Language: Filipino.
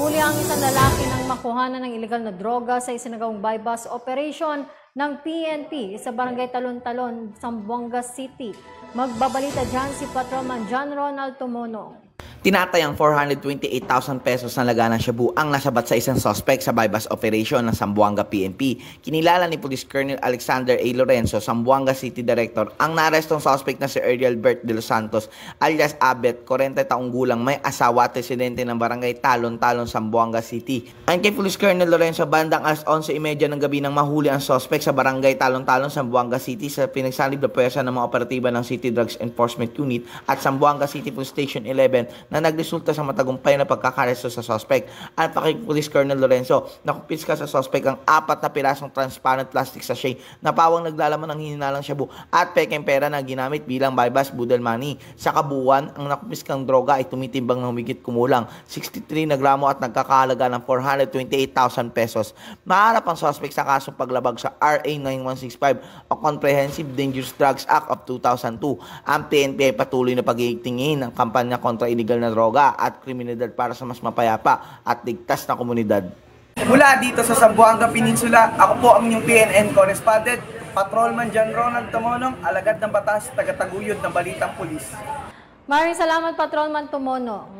Nahuli ang isang lalaki ng makuhanan ng ilegal na droga sa isinagawang bypass operation ng PNP sa Barangay Talon-Talon, Zamboanga City. Magbabalita dyan si Patrolman John Ronald Tumono. Tinatayang 428,000 pesos na laga ng shabu ang nasabat sa isang suspect sa bypass operation ng Zamboanga PNP. Kinilala ni Police Colonel Alexander A. Lorenzo, Zamboanga City Director, ang naarestong suspect na si Ariel Bert de los Santos alias Abet, 40 taong gulang, may asawa at residente ng Barangay Talon-Talon, Zamboanga City. Ayon kay Police Colonel Lorenzo, bandang alas 11:30 ng gabi nang mahuli ang suspect sa Barangay Talon-Talon, Zamboanga City sa pinagsanib na pwersa ng mga operatiba ng City Drugs Enforcement Unit at Zamboanga City Police Station 11 na nagresulta sa matagumpay na pagkakaresto sa suspect. At kay Police Colonel Lorenzo, nakumpiska sa suspect ang 4 na pirasong transparent plastic sachet na pawang naglalaman ng hininalang shabu at pekeng pera na ginamit bilang bypass budel money. Sa kabuuan, ang nakumpiskang droga ay tumitimbang ng humigit kumulang 63 na gramo at nagkakahalaga ng 428,000 pesos. Maharap ang suspect sa kasong paglabag sa RA 9165 o Comprehensive Dangerous Drugs Act of 2002. Ang PNP ay patuloy na pag-iigtingin ng kampanya kontra illegal na droga at kriminalidad para sa mas mapayapa at ligtas na komunidad. Mula dito sa Zamboanga Peninsula, ako po ang inyong PNN correspondent, Patrolman John Ronald Tumono, alagad ng batas, tagataguyod ng Balitang Pulis. Maraming salamat, Patrolman Tumono.